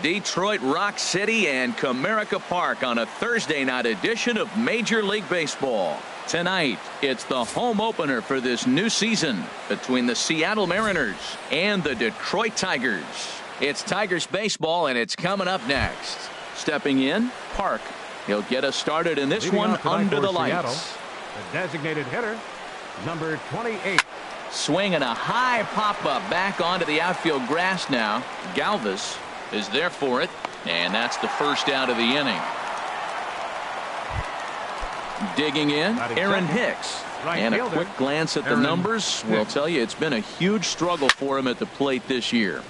Detroit Rock City and Comerica Park on a Thursday night edition of Major League Baseball. Tonight, it's the home opener for this new season between the Seattle Mariners and the Detroit Tigers. It's Tigers baseball, and it's coming up next. Stepping in, Park. He'll get us started in this one under the lights. Seattle, the designated hitter, number 28. Swing and a high pop-up back onto the outfield grass now. Galvis is there for it, and that's the first out of the inning. Digging in, Aaron Hicks. And a quick glance at the numbers will tell you it's been a huge struggle for him at the plate this year.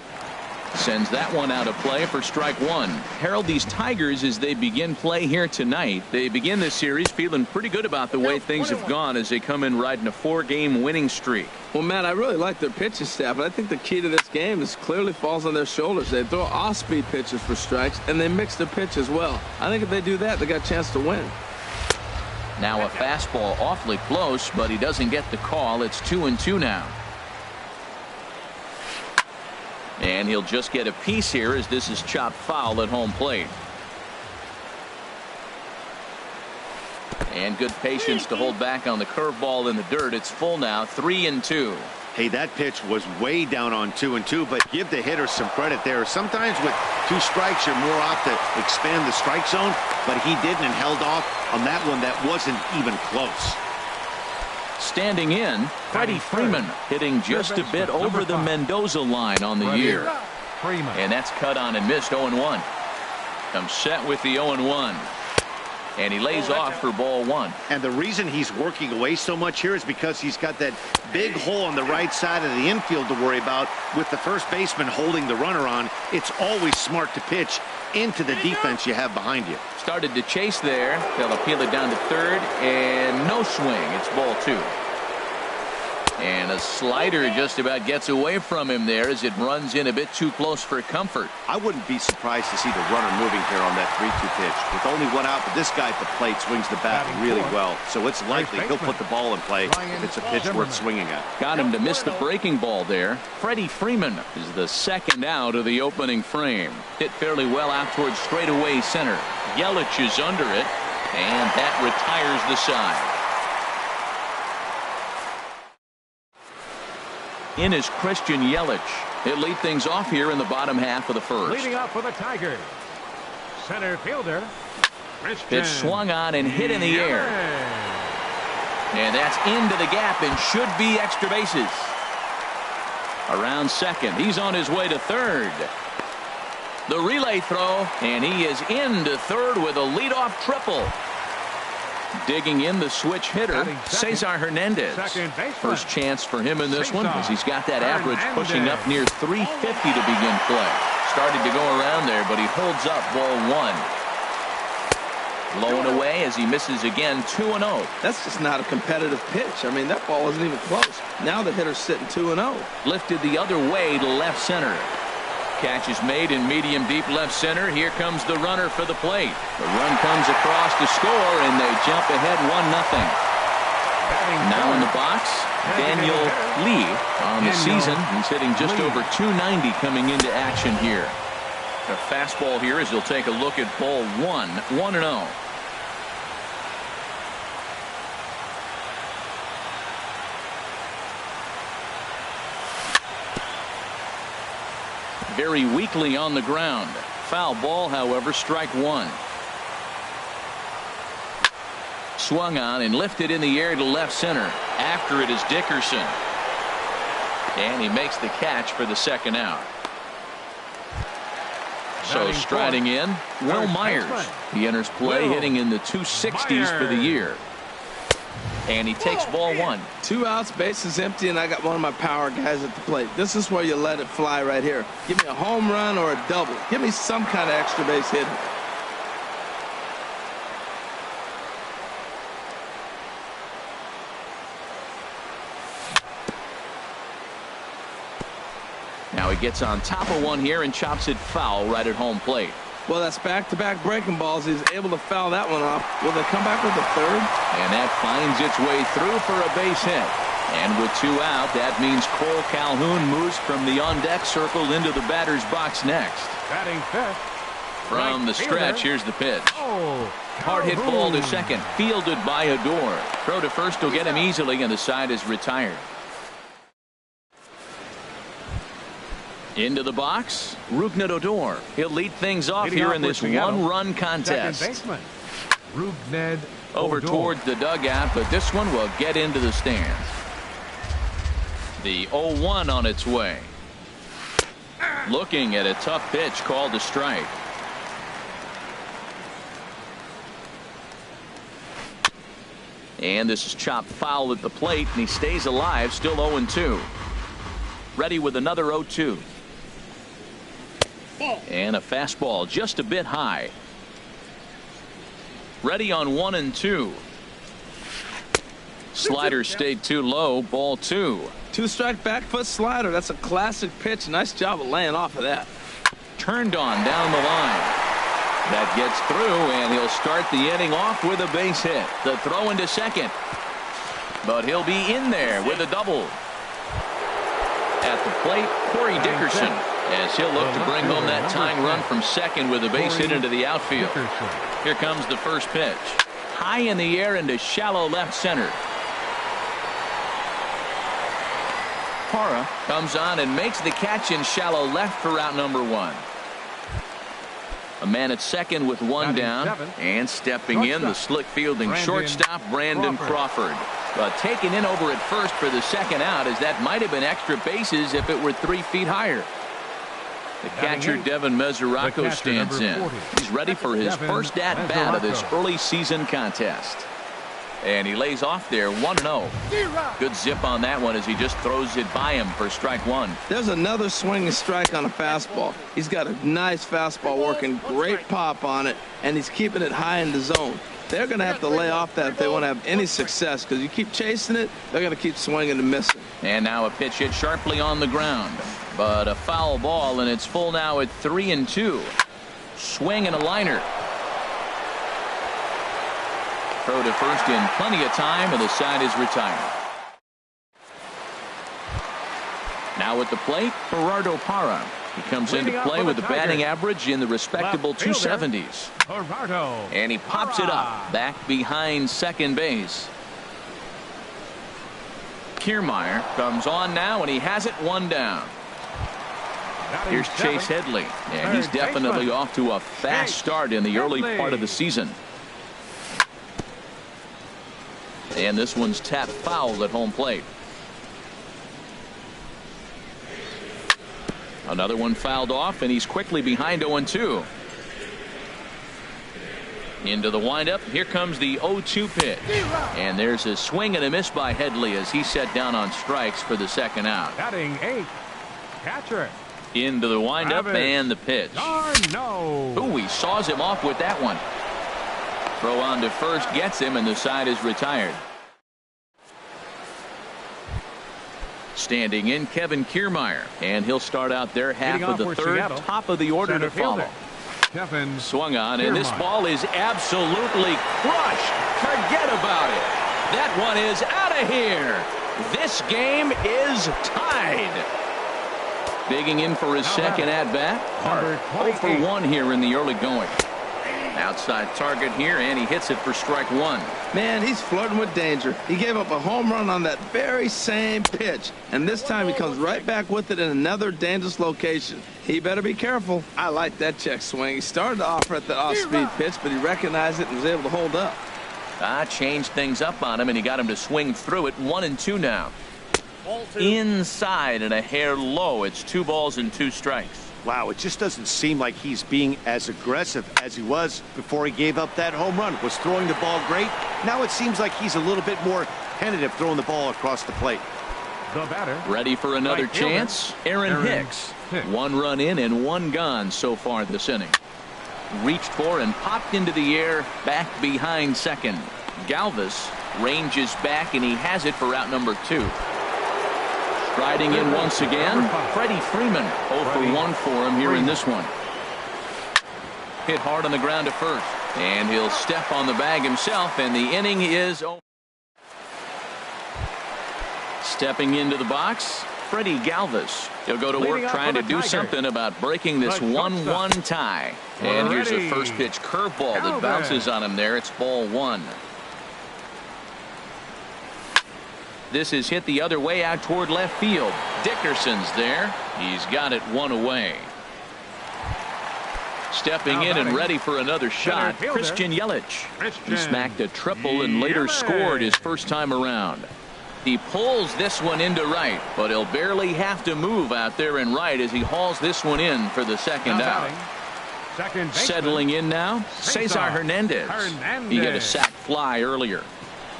Sends that one out of play for strike one. Harold, these Tigers, as they begin play here tonight, they begin this series feeling pretty good about the way things have gone as they come in riding a 4-game winning streak. Well, Matt, I really like their pitching staff, but I think the key to this game is clearly falls on their shoulders. They throw off-speed pitches for strikes, and they mix their pitch as well. I think if they do that, they got a chance to win. Now a fastball awfully close, but he doesn't get the call. It's 2-2 now. And he'll just get a piece here as this is chopped foul at home plate. And good patience to hold back on the curveball in the dirt. It's full now, 3-2. Hey, that pitch was way down on 2-2, but give the hitter some credit there. Sometimes with 2 strikes, you're more off to expand the strike zone, but he didn't and held off on that one that wasn't even close. Standing in, Freddie Freeman hitting just a bit over the Mendoza line on the year. And that's cut on and missed. 0-1. Comes set with the 0-1. And he lays off for ball one. And the reason he's working away so much here is because he's got that big hole on the right side of the infield to worry about. With the first baseman holding the runner on, it's always smart to pitch into the defense you have behind you. Started to chase there. They'll appeal it down to third, and no swing. It's ball two. And a slider just about gets away from him there as it runs in a bit too close for comfort. I wouldn't be surprised to see the runner moving here on that 3-2 pitch. With only one out, but this guy at the plate swings the bat really well. So it's likely he'll put the ball in play if it's a pitch worth swinging at. Got him to miss the breaking ball there. Freddie Freeman is the second out of the opening frame. Hit fairly well out towards straightaway center. Yelich is under it, and that retires the side. In is Christian Yelich. He'll lead things off here in the bottom half of the first. Leading off for the Tigers, center fielder, Christian. It's swung on and hit in the air. And that's into the gap and should be extra bases. Around second. He's on his way to third. The relay throw, and he is into third with a leadoff triple. Digging in the switch hitter, Cesar Hernandez. First chance for him in this one as he's got that average pushing up near 350 to begin play. Started to go around there, but he holds up ball one. Low and away as he misses again, 2-0. That's just not a competitive pitch. I mean, that ball wasn't even close. Now the hitter's sitting 2-0. Lifted the other way to left center. Catch is made in medium deep left center. Here comes the runner for the plate. The run comes across to score, and they jump ahead 1-0. Now in the box, Daniel Lee on the season. He's hitting just over 290 coming into action here. A fastball here as he'll take a look at ball one. 1-0. Very weakly on the ground. Foul ball, however, strike one. Swung on and lifted in the air to left center. After it is Dickerson. And he makes the catch for the second out. So striding in, Will Myers. He enters play hitting in the 260s for the year. And he takes ball one. 2 outs, bases empty, and I got one of my power guys at the plate. This is where you let it fly right here. Give me a home run or a double. Give me some kind of extra base hit. Now he gets on top of one here and chops it foul right at home plate. Well, that's back-to-back breaking balls. He's able to foul that one off. Will they come back with a third? And that finds its way through for a base hit. And with 2 out, that means Cole Calhoun moves from the on-deck circle into the batter's box next. Batting fifth. From the stretch, here's the pitch. Oh, Hard hit ball to second, fielded by Odor. Throw to first will get him easily, and the side is retired. Into the box, Rougned Odor. He'll lead things off here in this one-run contest. Second baseman, Rougned Over Odor. towards the dugout, but this one will get into the stands. The 0-1 on its way. Looking at a tough pitch called a strike. And this is chopped foul at the plate, and he stays alive, still 0-2. Ready with another 0-2. And a fastball just a bit high. Ready on 1-2. Slider stayed too low, ball 2. 2-strike back foot slider. That's a classic pitch. Nice job of laying off of that. Turned on down the line. That gets through, and he'll start the inning off with a base hit. The throw into second. But he'll be in there with a double. At the plate, Corey Dickerson, as he'll look to bring home that tying run from second with a base hit into the outfield. Here comes the first pitch. High in the air into shallow left center. Parra comes on and makes the catch in shallow left for out number 1. A man at second with 1 down, and stepping in the slick fielding shortstop Brandon Crawford. But taken in over at first for the second out, as that might have been extra bases if it were 3 feet higher. The catcher Devin Mesoraco stands in. He's ready for his first at bat of this early season contest. And he lays off there 1-0. Good zip on that one as he just throws it by him for strike 1. There's another swinging strike on a fastball. He's got a nice fastball working, great pop on it, and he's keeping it high in the zone. They're going to have to lay off that if they want to have any success, because you keep chasing it, they're going to keep swinging and missing. And now a pitch hit sharply on the ground, but a foul ball, and it's full now at 3-2. Swing and a liner. Throw to first in plenty of time, and the side is retired. Now at the plate, Gerardo Parra. He comes into play with the batting average in the respectable 270s. And he pops it up back behind second base. Kiermaier comes on now, and he has it 1 down. Here's Chase Headley, and he's definitely off to a fast start in the early part of the season. And this one's tapped foul at home plate. Another one fouled off, and he's quickly behind 0-2. Into the windup. Here comes the 0-2 pitch. And there's a swing and a miss by Headley as he set down on strikes for the second out. Batting 8, catcher. Into the windup and the pitch. No. Ooh, he saws him off with that one. Throw on to first gets him, and the side is retired. Standing in, Kevin Kiermaier, and he'll start out their half of the third. Seattle, top of the order to follow. Kevin swung on, and this ball is absolutely crushed. Forget about it. That one is out of here. This game is tied. Digging in for his second at bat. Hart 0 for 1 here in the early going. Outside target here, and he hits it for strike 1. Man, he's flirting with danger. He gave up a home run on that very same pitch, and this time he comes right back with it in another dangerous location. He better be careful. I like that check swing. He started to offer at the off-speed pitch, but he recognized it and was able to hold up. Changed things up on him, and he got him to swing through it. 1-2 now. Inside and a hair low. It's 2 balls and 2 strikes. Wow, it just doesn't seem like he's being as aggressive as he was before he gave up that home run. Was throwing the ball great. Now it seems like he's a little bit more tentative throwing the ball across the plate. The batter. Ready for another chance? Aaron Hicks. 1 run in and 1 gone so far this inning. Reached for and popped into the air back behind second. Galvis ranges back, and he has it for out number 2. Riding in once again, Freddie Freeman. 0 for 1 for him here in this one. Hit hard on the ground to first, and he'll step on the bag himself, and the inning is over. Stepping into the box, Freddie Galvis. He'll go to work trying to do something about breaking this 1-1 tie. And here's the first pitch curveball that bounces on him there. It's ball 1. This is hit the other way out toward left field. Dickerson's there. He's got it 1 away. Stepping in and ready for another shot, Christian Yelich. He smacked a triple and later scored his first time around. He pulls this one into right, but he'll barely have to move out there in right as he hauls this one in for the second out. Settling in now, Cesar Hernandez. He got a sac fly earlier.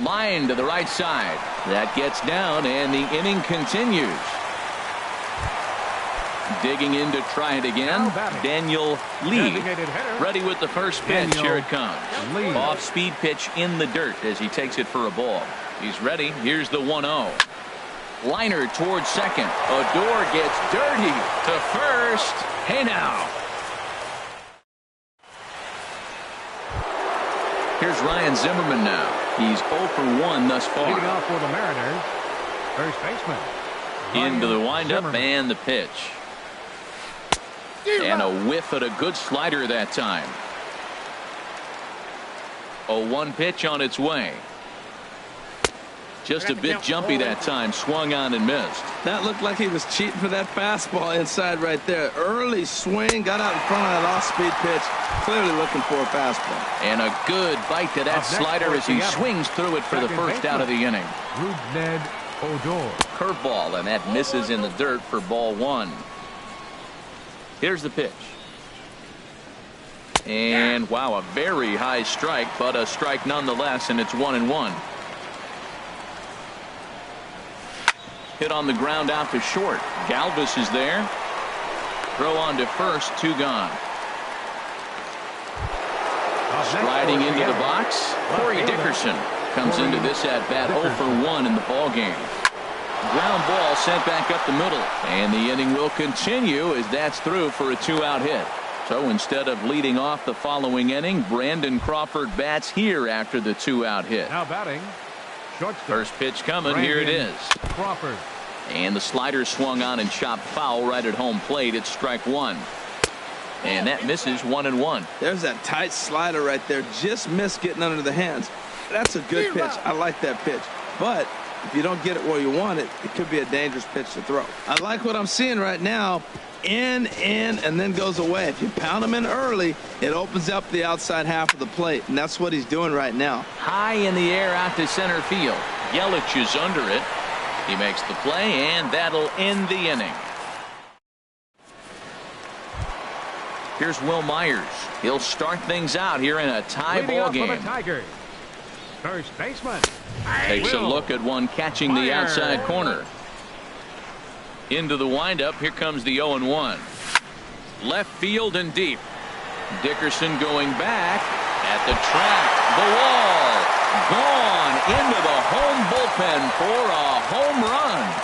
Line to the right side. That gets down, and the inning continues. Digging in to try it again, Daniel Lee. Ready with the first pitch. Here it comes. Off-speed pitch in the dirt as he takes it for a ball. He's ready. Here's the 1-0. Liner towards second. Odor gets dirty to first. Hey now. Here's Ryan Zimmerman now. He's 0 for 1 thus far. Leading off for the Mariners, first baseman. Into the windup and the pitch. And a whiff at a good slider that time. 0-1 pitch on its way. Just a bit jumpy that time. Swung on and missed. That looked like he was cheating for that fastball inside right there. Early swing, got out in front of that off-speed pitch. Clearly looking for a fastball. And a good bite to that slider as he swings through it for the first out of the inning. Rougned Odor. Curveball, and that misses in the dirt for ball 1. Here's the pitch. And wow, a very high strike, but a strike nonetheless, and it's 1-1. Hit on the ground out to short. Galvis is there. Throw on to first, 2 gone. Striding into the box, Corey Dickerson comes into this at bat 0 for 1 in the ball game. Ground ball sent back up the middle, and the inning will continue as that's through for a 2-out hit. So instead of leading off the following inning, Brandon Crawford bats here after the 2-out hit. Now batting, shortstop. First pitch coming. Here it is. Crawford. And the slider swung on and chopped foul right at home plate. It's strike 1. And that misses 1-1. There's that tight slider right there. Just missed getting under the hands. That's a good pitch. I like that pitch. But if you don't get it where you want it, it could be a dangerous pitch to throw. I like what I'm seeing right now. In, and then goes away. If you pound him in early, it opens up the outside half of the plate, and that's what he's doing right now. High in the air out to center field. Yelich is under it. He makes the play, and that'll end the inning. Here's Will Myers. He'll start things out here in a tie ball game. First baseman. Takes a look at one catching the outside corner. Into the windup. Here comes the 0-1. Left field and deep. Dickerson going back at the track. The wall. Gone into the home bullpen for a home run.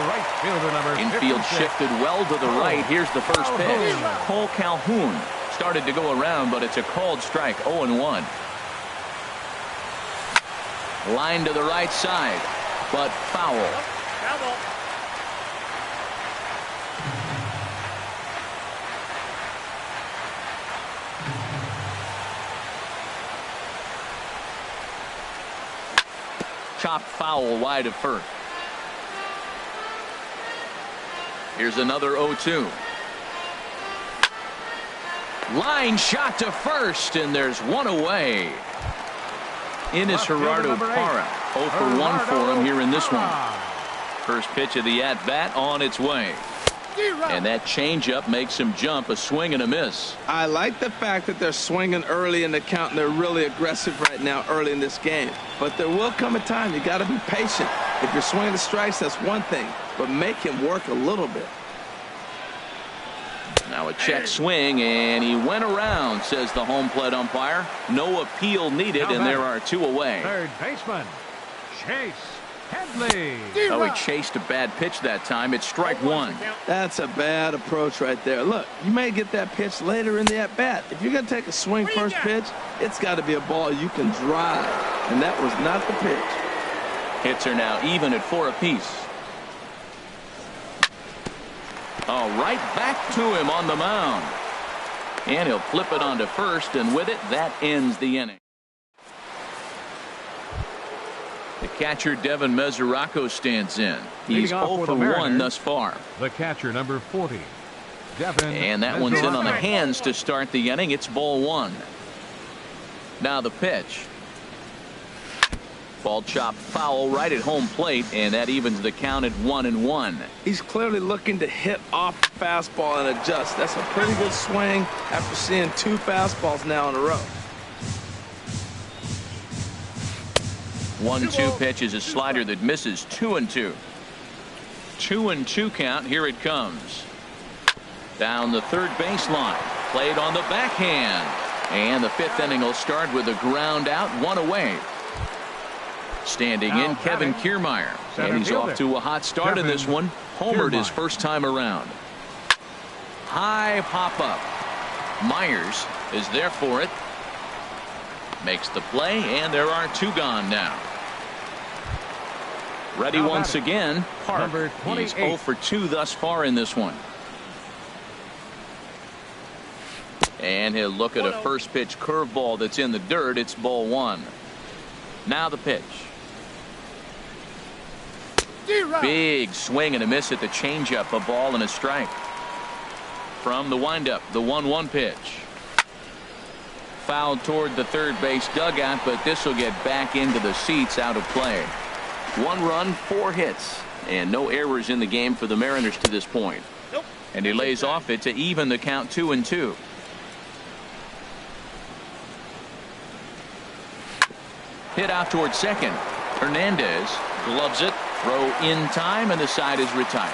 Right fielder number Infield 56. shifted well to the right. Here's the first pitch. Cole Calhoun started to go around, but it's a called strike. 0-1. Line to the right side, but foul. Chopped foul wide of first. Here's another 0-2. Line shot to first, and there's one away. In is Gerardo Parra. 0 for 1 for him here in this one. First pitch of the at-bat on its way. And that changeup makes him jump. A swing and a miss. I like the fact that they're swinging early in the count, and they're really aggressive right now early in this game. But there will come a time you got to be patient. If you're swinging the strikes, that's one thing, but make him work a little bit. Now a check swing, and he went around, says the home plate umpire. No appeal needed, and there are 2 away. Third baseman, Chase Headley. Oh, he chased a bad pitch that time. It's strike 1. That's a bad approach right there. Look, you may get that pitch later in the at-bat. If you're going to take a swing first pitch, it's got to be a ball you can drive, and that was not the pitch. Hits are now even at 4 apiece. Oh, right back to him on the mound. And he'll flip it onto first, and with it, that ends the inning. The catcher, Devin Mesoraco, stands in. He's 0 for 1 thus far. The catcher, number 40, Devin. And that one's in on the hands to start the inning. It's ball 1. Now the pitch. Ball chopped foul right at home plate, and that evens the count at 1-1. He's clearly looking to hit off the fastball and adjust. That's a pretty good swing after seeing 2 fastballs now in a row. 1-2 pitch is a slider that misses. 2-2. 2-2 count. Here it comes. Down the third baseline. Played on the backhand. And the 5th inning will start with a ground out, 1 away. Standing in, Kevin Kiermaier. And he's off to a hot start in this one. Homered his first time around. High pop up. Myers is there for it. Makes the play, and there are 2 gone now. Ready once again. Park. He's 0 for 2 thus far in this one. And he'll look at a first pitch curveball that's in the dirt. It's ball 1. Now the pitch. Big swing and a miss at the changeup. A ball and a strike. From the windup, the 1-1 pitch. Fouled toward the third base dugout, but this will get back into the seats, out of play. 1 run, 4 hits, and no errors in the game for the Mariners to this point. And he lays off it to even the count 2-2. Hit out toward second. Hernandez gloves it. Throw in time, and the side is retired.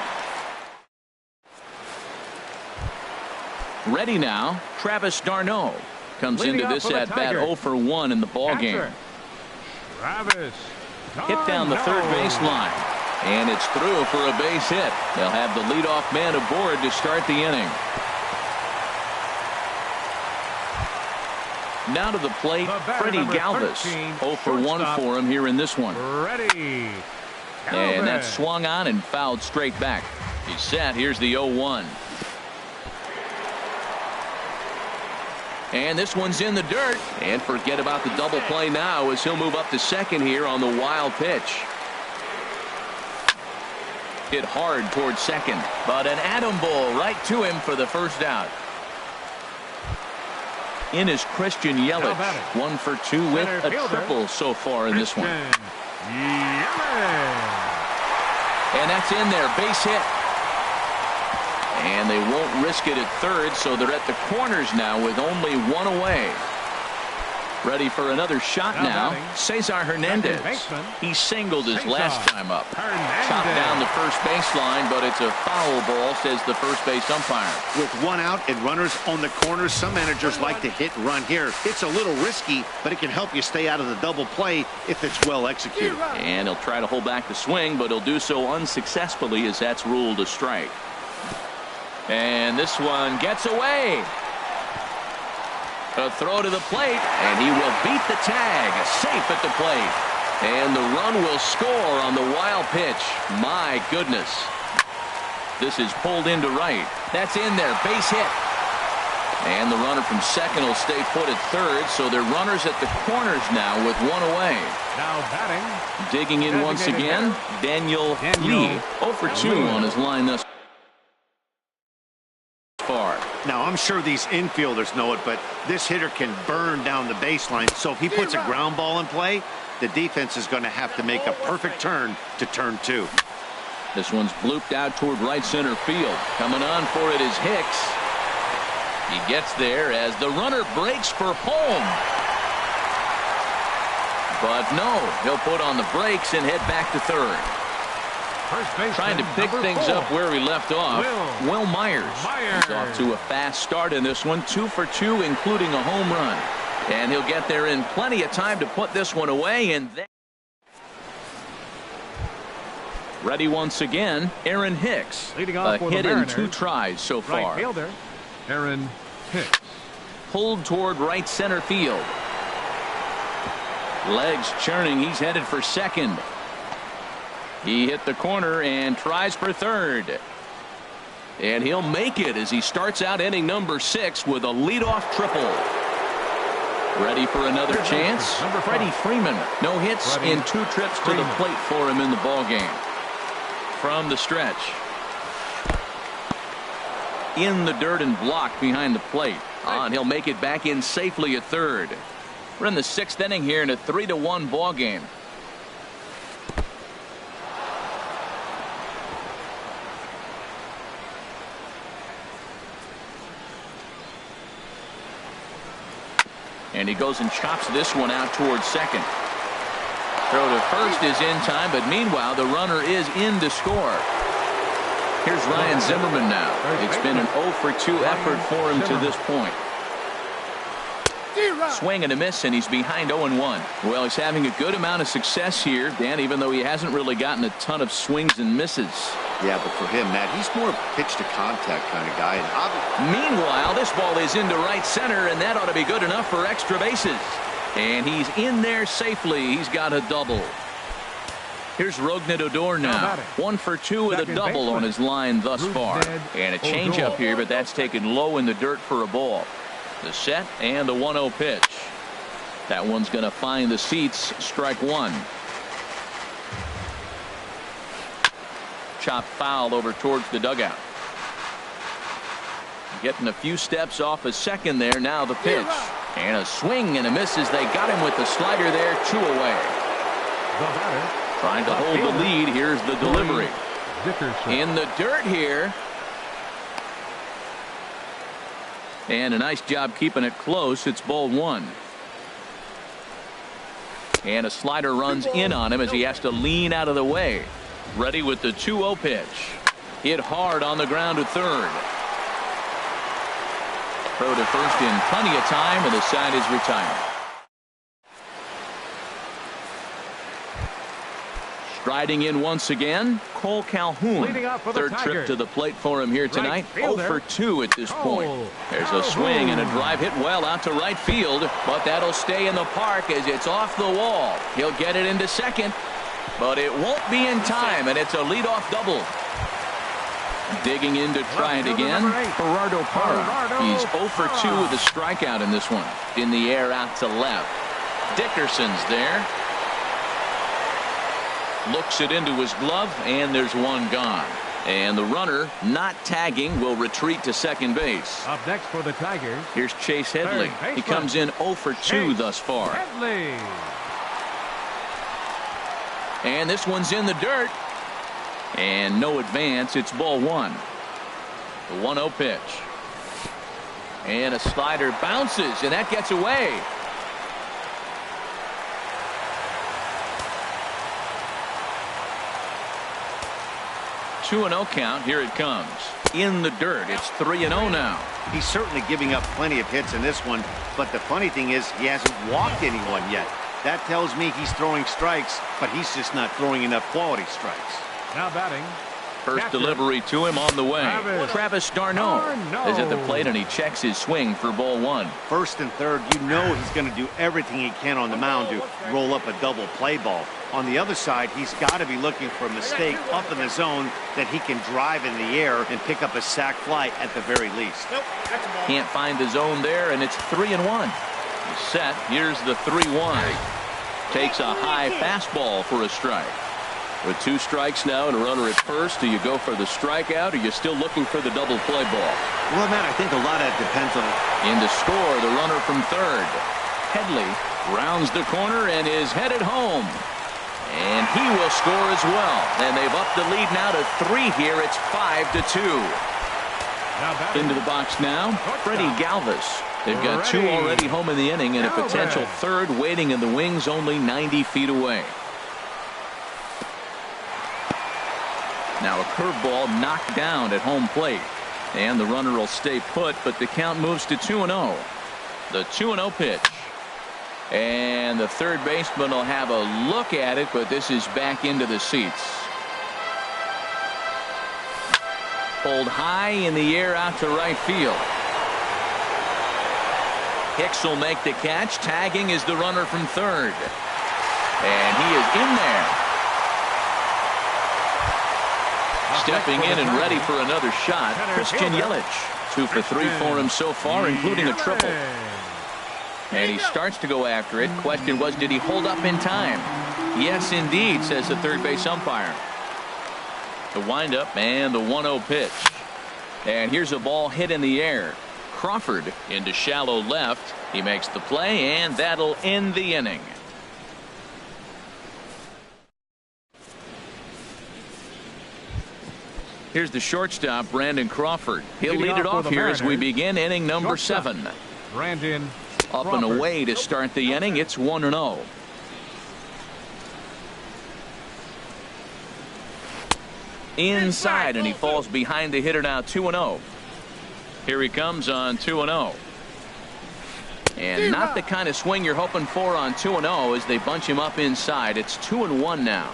Ready now, Travis d'Arnaud comes into this at bat 0 for 1 in the ball game. Travis Hit down the third baseline, and it's through for a base hit. They'll have the leadoff man aboard to start the inning. Now to the plate, Freddie Galvis. 0 for 1 for him here in this one. Ready. And that's swung on and fouled straight back. He's set. Here's the 0-1. And this one's in the dirt. And forget about the double play now, as he'll move up to second here on the wild pitch. Hit hard towards second, but an atom ball right to him for the first out. In is Christian Yelich. 1 for 2 with a triple so far in this one. And that's in there. Base hit. And they won't risk it at third, so they're at the corners now with only 1 away. Ready for another shot now. Cesar Hernandez. He singled his last time up. Chopped down the first baseline, but it's a foul ball, says the first base umpire. With 1 out and runners on the corners, some managers like to hit and run here. It's a little risky, but it can help you stay out of the double play if it's well executed. And he'll try to hold back the swing, but he'll do so unsuccessfully, as that's ruled a strike. And this one gets away. A throw to the plate, and he will beat the tag. Safe at the plate. And the run will score on the wild pitch. My goodness. This is pulled into right. That's in there. Base hit. And the runner from second will stay put at third, so they're runners at the corners now with 1 away. Now batting. Digging in once again, Daniel Lee. 0 for 2 on his line thus far. Now, I'm sure these infielders know it, but this hitter can burn down the baseline. So if he puts a ground ball in play, the defense is going to have to make a perfect turn to turn 2. This one's blooped out toward right center field. Coming on for it is Hicks. He gets there as the runner breaks for home. But no, he'll put on the brakes and head back to third. Trying to pick things up where we left off. Will Myers. He's off to a fast start in this one. 2 for 2, including a home run. And he'll get there in plenty of time to put this one away. And then ready once again, Aaron Hicks. Leading off a hit in 2 tries so far. Right fielder, Aaron Hicks. Pulled toward right center field. Legs churning. He's headed for second. He hit the corner and tries for third. And he'll make it as he starts out inning number 6 with a leadoff triple. Ready for another chance? Freddie Freeman. No hits in 2 trips to the plate for him in the ballgame. From the stretch. In the dirt and blocked behind the plate. And he'll make it back in safely at third. We're in the 6th inning here in a 3-1 ball game. And he goes and chops this one out towards second. Throw to first is in time, but meanwhile the runner is in to score. Here's Ryan Zimmerman now. It's been an 0 for 2 effort for him to this point. Swing and a miss, and he's behind 0-1. Well, he's having a good amount of success here, Dan, even though he hasn't really gotten a ton of swings and misses. Yeah, but for him, Matt, he's more pitch to contact kind of guy. And meanwhile, this ball is into right center, and that ought to be good enough for extra bases. And he's in there safely. He's got a double. Here's Rougned Odor now. 1 for 2 with a double on his line thus far. And a changeup here, but that's taken low in the dirt for a ball. The set and the 1-0 pitch. That one's going to find the seats. Strike 1. Chop foul over towards the dugout. Getting a few steps off a second there. Now the pitch. And a swing and a miss as they got him with the slider there. 2 away. Trying to hold the lead. Here's the delivery. In the dirt here. And a nice job keeping it close. It's ball 1. And a slider runs in on him as he has to lean out of the way. Ready with the 2-0 pitch. Hit hard on the ground to third. Throw to first in plenty of time, and the side is retired. Striding in once again, Cole Calhoun. Third trip to the plate for him here tonight. 0 for 2 at this point. There's a swing and a drive hit well out to right field, but that'll stay in the park as it's off the wall. He'll get it into second, but it won't be in time, and it's a leadoff double. Digging in to try it again, Gerardo Parra. He's 0 for 2 with a strikeout in this one. In the air out to left. Dickerson's there. Looks it into his glove, and there's one gone. And the runner, not tagging, will retreat to second base. Up next for the Tigers. Here's Chase Headley. He comes in 0 for 2 thus far. Headley. And this one's in the dirt. And no advance. It's ball 1. The 1-0 pitch. And a slider bounces, and that gets away. Two 2-0 count. Here it comes. In the dirt. It's 3-0 now. He's certainly giving up plenty of hits in this one, but the funny thing is he hasn't walked anyone yet. That tells me he's throwing strikes, but he's just not throwing enough quality strikes. Now batting. First delivery to him on the way. Travis d'Arnaud is at the plate, and he checks his swing for ball 1. First and third, you know he's going to do everything he can on the mound to roll up a double play ball. On the other side, he's got to be looking for a mistake up in the zone that he can drive in the air and pick up a sac fly at the very least. Can't find the zone there, and it's 3-1. Set. Here's the 3-1. Takes a high fastball for a strike. With 2 strikes now and a runner at first, do you go for the strikeout, or are you still looking for the double play ball? Well, Matt, I think a lot of it depends on it. In to score, the runner from third. Headley rounds the corner and is headed home. And he will score as well. And they've upped the lead now to 3 here. It's 5-2. Into the box now, Freddie Galvis. They've got 2 already home in the inning, and a potential third waiting in the wings only 90 feet away. Now a curveball knocked down at home plate. And the runner will stay put, but the count moves to 2-0. The 2-0 pitch. And the third baseman will have a look at it, but this is back into the seats. Pulled high in the air out to right field. Hicks will make the catch. Tagging is the runner from third. And he is in there. Stepping in and ready for another shot, Christian Yelich. 2 for 3 for him so far, including a triple. And he starts to go after it. Question was, did he hold up in time? Yes, indeed, says the third base umpire. The windup and the 1-0 pitch. And here's a ball hit in the air. Crawford into shallow left. He makes the play, and that'll end the inning. Here's the shortstop, Brandon Crawford. He'll lead it off here as we begin inning number 7. Brandon Up and away to start the inning. It's 1-0. Inside, and he falls behind the hitter now. 2-0. Here he comes on 2-0. And not the kind of swing you're hoping for on 2-0 as they bunch him up inside. It's 2-1 now.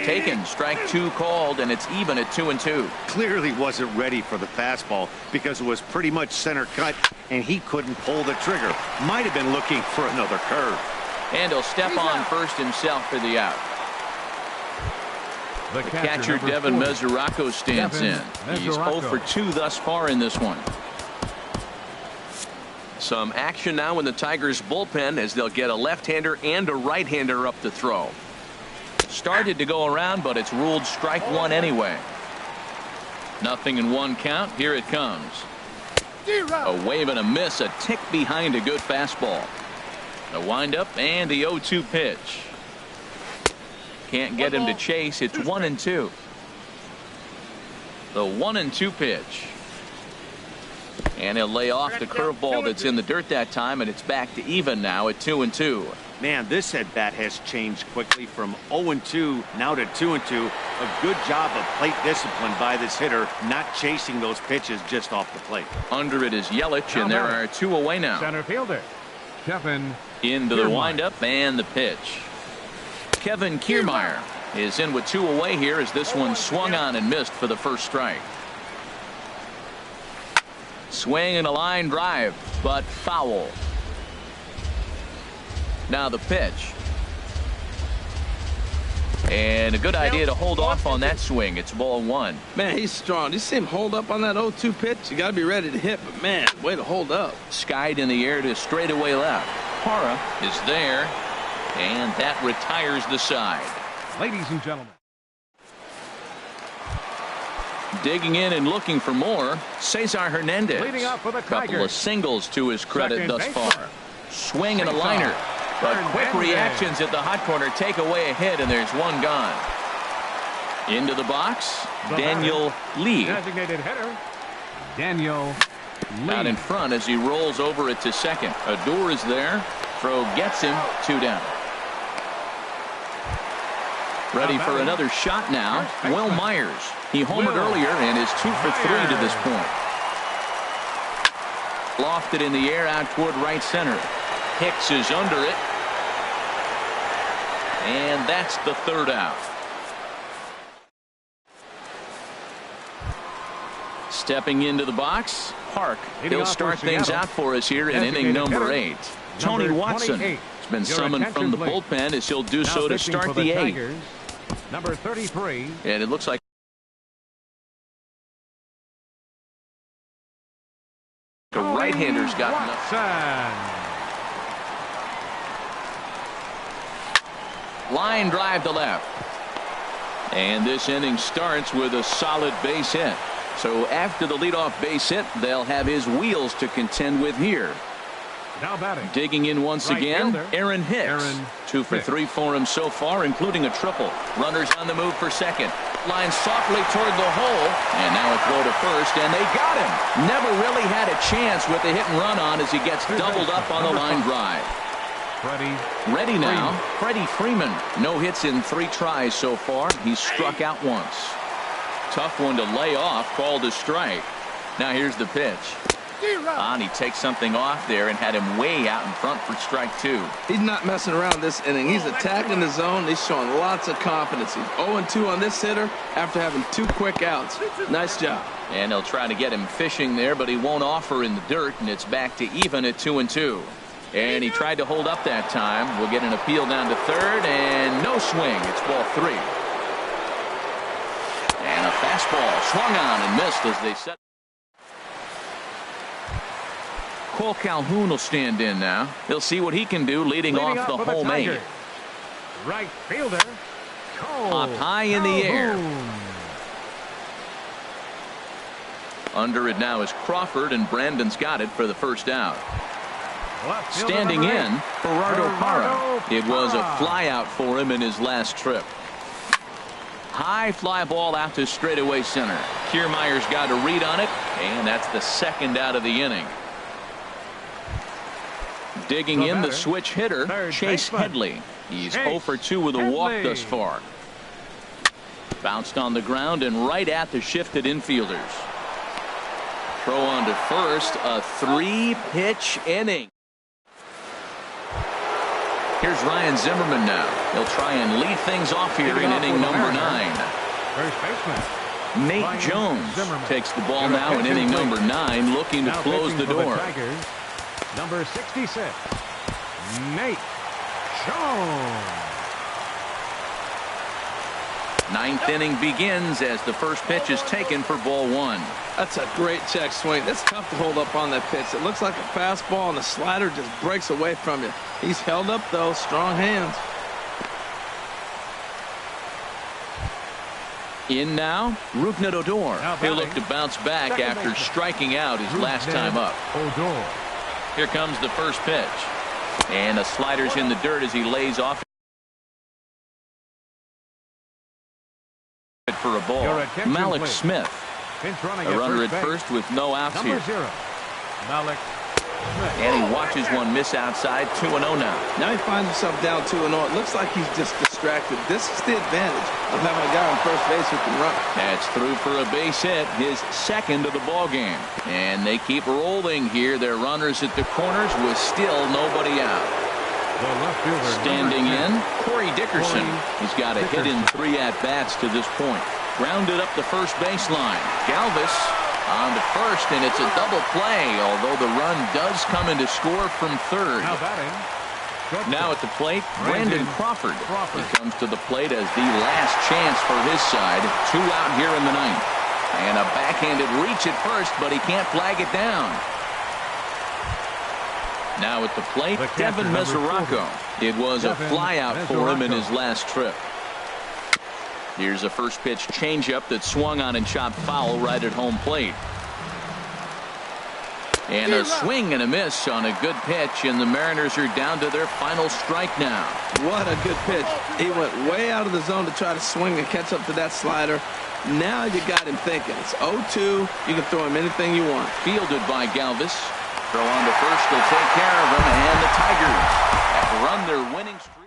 Taken, strike 2 called, and it's even at 2-2. Clearly wasn't ready for the fastball because it was pretty much center cut, and he couldn't pull the trigger. Might have been looking for another curve. And he'll step on first himself for the out. The Catcher Devin Mesoraco stands in. He's 0 for 2 thus far in this one. Some action now in the Tigers bullpen as they'll get a left-hander and a right-hander up to throw. Started to go around, but it's ruled strike 1 anyway. 0-1 count. Here it comes. A wave and a miss, a tick behind a good fastball. The windup and the 0-2 pitch. Can't get him to chase. It's 1-2. The 1-2 pitch. And he'll lay off the curveball that's in the dirt that time, and it's back to even now at 2-2. Man, this at bat has changed quickly from 0-2 now to 2-2. A good job of plate discipline by this hitter, not chasing those pitches just off the plate. Under it is Yelich, and there are 2 away now. Center fielder Kevin into the windup and the pitch. Kevin Kiermaier is in with 2 away here as this one swung on and missed for the first strike. Swing and a line drive, but foul. Now the pitch. And a good idea to hold off on that swing. It's ball 1. Man, he's strong. You see him hold up on that 0-2 pitch? You got to be ready to hit, but man, way to hold up. Skied in the air to straightaway left. Parra is there, and that retires the side. Ladies and gentlemen. Digging in and looking for more, Cesar Hernandez. Leading up for the Couple Tigers. of singles to his credit Second thus baseman. far. Swing and a liner. But quick Hernandez. reactions at the hot corner take away a hit, and there's one gone. Into the box, The Daniel Lee. Designated hitter Daniel Lee. Out in front as he rolls over it to second. Odor is there. Throw gets him. 2 down. Ready for another shot now. Will Myers. He homered earlier and is 2 for 3 to this point. Lofted in the air out toward right center. Hicks is under it. And that's the 3rd out. Stepping into the box, Park. He'll start things out for us here in inning number 8. Tony Watson has been summoned from the bullpen as he'll do so to start the 8th. Number 33. And it looks like the right-hander's got enough. Line drive to left. And this inning starts with a solid base hit. So after the leadoff base hit, they'll have his wheels to contend with here. Now batting. Digging in once Right again, fielder, Aaron Hicks. Aaron 2 for Hicks. 3 for him so far, including a triple. Runners on the move for second. Line softly toward the hole, and now a throw to first, and they got him. Never really had a chance with the hit and run on as he gets doubled up on the line drive. Freddie. Ready now, Freddie Freeman. No hits in 3 tries so far. He's struck out once. Tough one to lay off, called a strike. Now here's the pitch. And he takes something off there and had him way out in front for strike 2. He's not messing around this inning. He's attacking the zone. He's showing lots of confidence. He's 0-2 on this hitter after having 2 quick outs. Nice job. And they'll try to get him fishing there, but he won't offer in the dirt, and it's back to even at 2-2. And he tried to hold up that time. We'll get an appeal down to third, and no swing. It's ball 3. fastball swung on and missed as they set. Cole Calhoun will stand in now. He'll see what he can do leading off the home eight. Right fielder. Cole Up high in the air. Under it now is Crawford, and Brandon's got it for the first out. Standing in, Gerardo Parra. It was a flyout for him in his last trip. High fly ball out to straightaway center. Kiermaier's got a read on it, and that's the second out of the inning. Digging in the switch hitter, Chase Headley. He's 0 for 2 with a walk thus far. Bounced on the ground and right at the shifted infielders. Throw on to first, a 3-pitch inning. Here's Ryan Zimmerman now. He'll try and lead things off here in inning number 9. First baseman Nate Jones takes the ball now in inning number 9, looking to close the door. Number 66, Nate Jones. Ninth inning begins as the first pitch is taken for ball 1. That's a great check swing. That's tough to hold up on that pitch. It looks like a fastball, and the slider just breaks away from you. He's held up, though. Strong hands. In now, Rougned Odor. He'll look to bounce back after striking out his last time up. Odor. Here comes the first pitch. And the slider's in the dirt as he lays off it for a ball. Malik Smith. A runner at first with no outs here. Malik. And he watches one miss outside. 2-0 now. Now he finds himself down 2-0. It looks like he's just distracted. This is the advantage of having a guy on first base who can run. That's through for a base hit, his second of the ball game. And they keep rolling here. Their runners at the corners with still nobody out. Standing in, Corey Dickerson. He's got a hit in 3 at-bats to this point. Grounded up the first baseline. Galvis on to first, and it's a double play, although the run does come in to score from third. Now at the plate, Brandon Crawford. He comes to the plate as the last chance for his side. 2 out here in the 9th. And a backhanded reach at first, but he can't flag it down. Now at the plate, Devin Mesoraco. It was a flyout for him in his last trip. Here's a first pitch changeup that swung on and chopped foul right at home plate. And a swing and a miss on a good pitch, and the Mariners are down to their final strike now. What a good pitch. He went way out of the zone to try to swing and catch up to that slider. Now you got him thinking. It's 0-2. You can throw him anything you want. Fielded by Galvis. Throw on to first will take care of him, and the Tigers have run their winning streak.